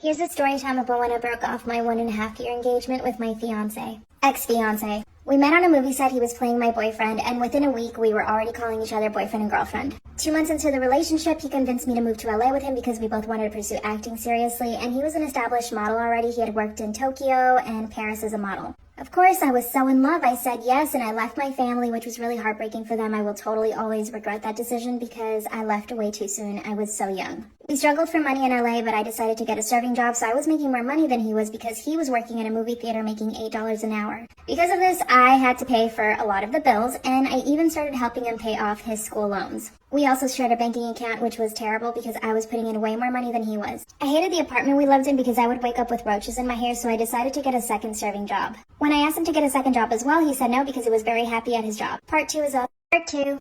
Here's a story time about when I broke off my 1.5-year engagement with my ex-fiance. We met on a movie set. He was playing my boyfriend, and within a week, we were already calling each other boyfriend and girlfriend. 2 months into the relationship, he convinced me to move to LA with him because we both wanted to pursue acting seriously, and he was an established model already. He had worked in Tokyo and Paris as a model. Of course, I was so in love. I said yes, and I left my family, which was really heartbreaking for them. I will totally always regret that decision because I left way too soon. I was so young. We struggled for money in LA, but I decided to get a serving job, so I was making more money than he was because he was working in a movie theater making $8 an hour. Because of this, I had to pay for a lot of the bills, and I even started helping him pay off his school loans. We also shared a banking account, which was terrible because I was putting in way more money than he was. I hated the apartment we lived in because I would wake up with roaches in my hair, so I decided to get a second serving job. When I asked him to get a second job as well, he said no because he was very happy at his job. Part 2 is up.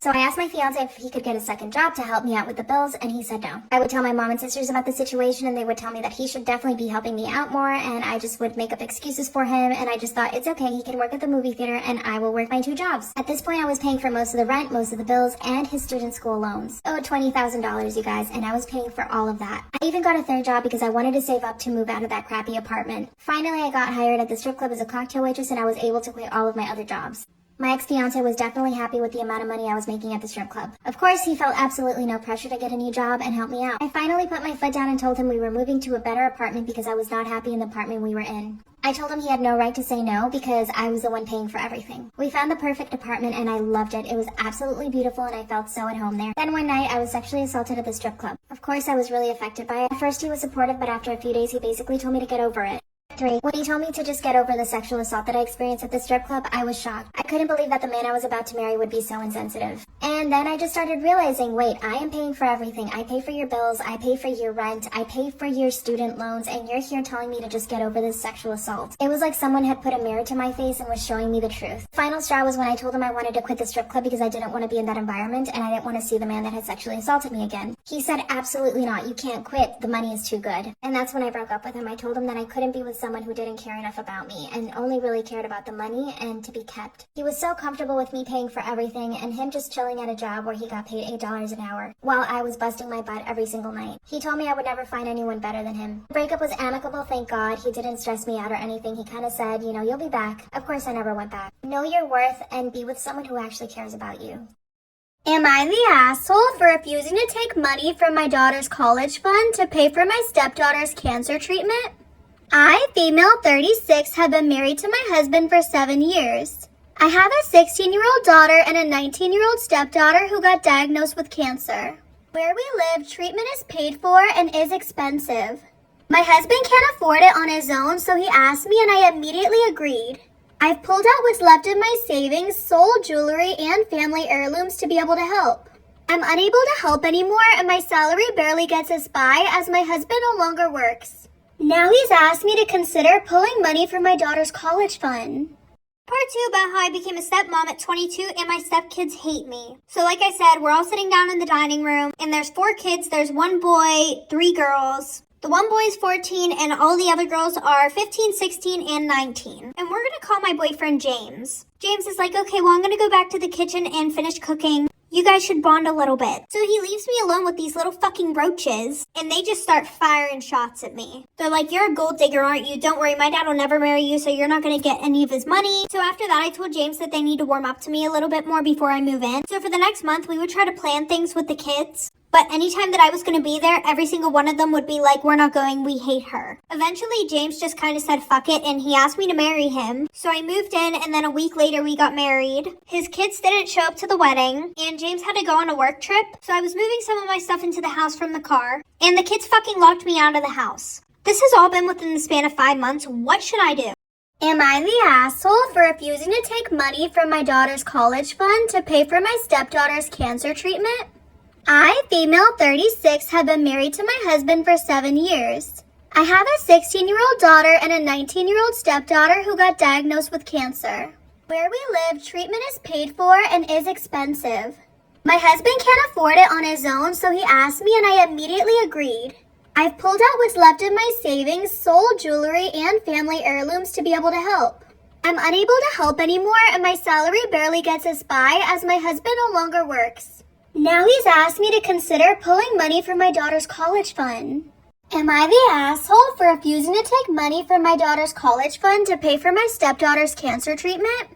So I asked my fiance if he could get a second job to help me out with the bills, and he said no. I would tell my mom and sisters about the situation, and they would tell me that he should definitely be helping me out more, and I just would make up excuses for him, and I just thought it's okay, he can work at the movie theater, and I will work my 2 jobs. At this point, I was paying for most of the rent, most of the bills, and his student school loans. Oh, $20,000, you guys, and I was paying for all of that. I even got a 3rd job because I wanted to save up to move out of that crappy apartment. Finally, I got hired at the strip club as a cocktail waitress, and I was able to quit all of my other jobs. My ex-fiance was definitely happy with the amount of money I was making at the strip club. Of course, he felt absolutely no pressure to get a new job and help me out. I finally put my foot down and told him we were moving to a better apartment because I was not happy in the apartment we were in. I told him he had no right to say no because I was the one paying for everything. We found the perfect apartment and I loved it. It was absolutely beautiful and I felt so at home there. Then one night I was sexually assaulted at the strip club. Of course, I was really affected by it. At first he was supportive, but after a few days he basically told me to get over it. 3. When he told me to just get over the sexual assault that I experienced at the strip club, I was shocked. I couldn't believe that the man I was about to marry would be so insensitive. And then I just started realizing, wait, I am paying for everything. I pay for your bills, I pay for your rent, I pay for your student loans, and you're here telling me to just get over this sexual assault. It was like someone had put a mirror to my face and was showing me the truth. Final straw was when I told him I wanted to quit the strip club because I didn't want to be in that environment and I didn't want to see the man that had sexually assaulted me again. He said, absolutely not, you can't quit, the money is too good. And that's when I broke up with him. I told him that I couldn't be with someone who didn't care enough about me and only really cared about the money and to be kept. He was so comfortable with me paying for everything and him just chilling at a job where he got paid $8 an hour while I was busting my butt every single night. He told me I would never find anyone better than him. The breakup was amicable, thank God. He didn't stress me out or anything. He kind of said, you know, you'll be back. Of course, I never went back. Know your worth and be with someone who actually cares about you. Am I the asshole for refusing to take money from my daughter's college fund to pay for my stepdaughter's cancer treatment? I, female 36, have been married to my husband for 7 years. I have a 16-year-old daughter and a 19-year-old stepdaughter who got diagnosed with cancer. Where we live, treatment is paid for and is expensive. My husband can't afford it on his own, so he asked me and I immediately agreed. I've pulled out what's left of my savings, sold jewelry, and family heirlooms to be able to help. I'm unable to help anymore and my salary barely gets us by as my husband no longer works. Now he's asked me to consider pulling money from my daughter's college fund. Part 2 about how I became a stepmom at 22 and my stepkids hate me. So like I said, we're all sitting down in the dining room and there's 4 kids, there's 1 boy, 3 girls. The 1 boy is 14 and all the other girls are 15, 16, and 19. And we're gonna call my boyfriend James. James is like, okay, well I'm gonna go back to the kitchen and finish cooking. You guys should bond a little bit. So he leaves me alone with these little fucking roaches, and they just start firing shots at me. They're like, you're a gold digger, aren't you? Don't worry, my dad will never marry you, so you're not gonna get any of his money. So after that, I told James that they need to warm up to me a little bit more before I move in. So for the next month, we would try to plan things with the kids. But anytime that I was going to be there, every single one of them would be like, we're not going, we hate her. Eventually, James just kind of said fuck it, and he asked me to marry him. So I moved in, and then a week later, we got married. His kids didn't show up to the wedding, and James had to go on a work trip. So I was moving some of my stuff into the house from the car, and the kids fucking locked me out of the house. This has all been within the span of 5 months. What should I do? Am I the asshole for refusing to take money from my daughter's college fund to pay for my stepdaughter's cancer treatment? I, female 36, have been married to my husband for 7 years. I have a 16-year-old daughter and a 19-year-old stepdaughter who got diagnosed with cancer. Where we live, treatment is paid for and is expensive. My husband can't afford it on his own, so he asked me and I immediately agreed. I've pulled out what's left of my savings, sold jewelry, and family heirlooms to be able to help. I'm unable to help anymore and my salary barely gets us by as my husband no longer works. Now he's asked me to consider pulling money from my daughter's college fund. Am I the asshole for refusing to take money from my daughter's college fund to pay for my stepdaughter's cancer treatment?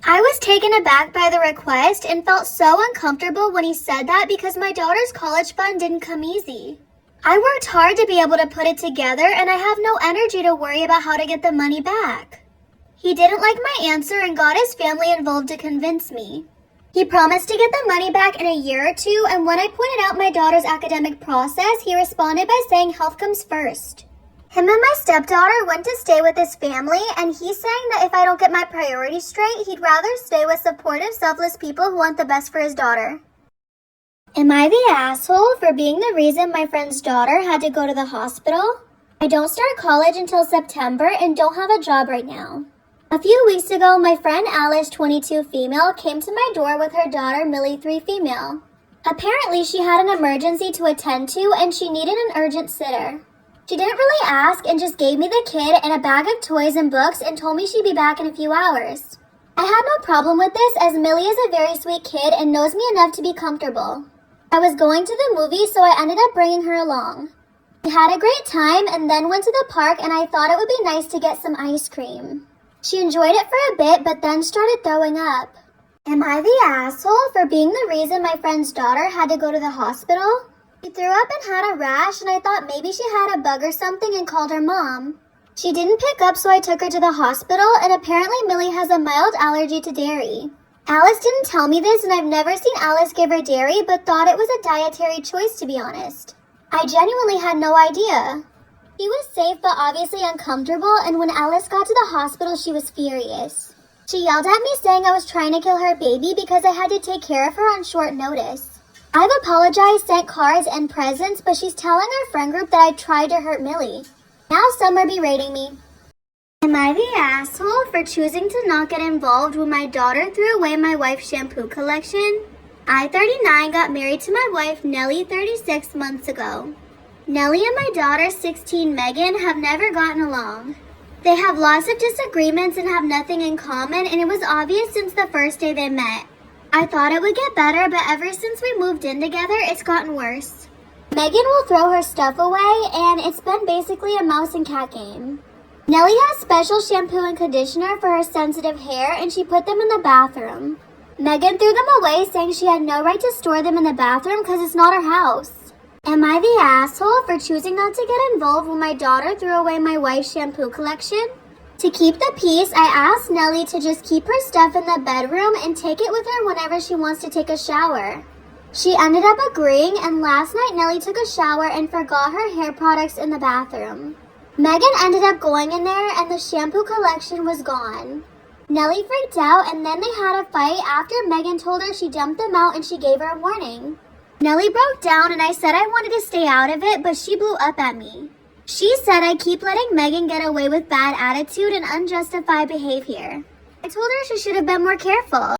I was taken aback by the request and felt so uncomfortable when he said that because my daughter's college fund didn't come easy. I worked hard to be able to put it together and I have no energy to worry about how to get the money back. He didn't like my answer and got his family involved to convince me. He promised to get the money back in a year or two, and when I pointed out my daughter's academic process, he responded by saying health comes first. Him and my stepdaughter went to stay with his family, and he's saying that if I don't get my priorities straight, he'd rather stay with supportive, selfless people who want the best for his daughter. Am I the asshole for being the reason my friend's daughter had to go to the hospital? I don't start college until September and don't have a job right now. A few weeks ago, my friend Alice, 22 female, came to my door with her daughter Millie, 3 female. Apparently, she had an emergency to attend to and she needed an urgent sitter. She didn't really ask and just gave me the kid and a bag of toys and books and told me she'd be back in a few hours. I had no problem with this as Millie is a very sweet kid and knows me enough to be comfortable. I was going to the movie, so I ended up bringing her along. We had a great time and then went to the park and I thought it would be nice to get some ice cream. She enjoyed it for a bit, but then started throwing up. Am I the asshole for being the reason my friend's daughter had to go to the hospital? She threw up and had a rash, and I thought maybe she had a bug or something and called her mom. She didn't pick up, so I took her to the hospital, and apparently Millie has a mild allergy to dairy. Alice didn't tell me this, and I've never seen Alice give her dairy, but thought it was a dietary choice, to be honest. I genuinely had no idea. She was safe but obviously uncomfortable, and when Alice got to the hospital, she was furious. She yelled at me saying I was trying to kill her baby because I had to take care of her on short notice. I've apologized, sent cards and presents, but she's telling our friend group that I tried to hurt Millie. Now some are berating me. Am I the asshole for choosing to not get involved when my daughter threw away my wife's shampoo collection? I, 39, got married to my wife, Nellie, 36 months ago. Nellie and my daughter, 16, Megan, have never gotten along. They have lots of disagreements and have nothing in common, and it was obvious since the first day they met. I thought it would get better, but ever since we moved in together, it's gotten worse. Megan will throw her stuff away, and it's been basically a mouse and cat game. Nellie has special shampoo and conditioner for her sensitive hair, and she put them in the bathroom. Megan threw them away, saying she had no right to store them in the bathroom because it's not her house. Am I the asshole for choosing not to get involved when my daughter threw away my wife's shampoo collection? To keep the peace, I asked Nellie to just keep her stuff in the bedroom and take it with her whenever she wants to take a shower. She ended up agreeing, and last night Nellie took a shower and forgot her hair products in the bathroom. Megan ended up going in there and the shampoo collection was gone. Nellie freaked out and then they had a fight after Megan told her she dumped them out and she gave her a warning. Nellie broke down and I said I wanted to stay out of it, but she blew up at me. She said I keep letting Megan get away with bad attitude and unjustified behavior. I told her she should have been more careful.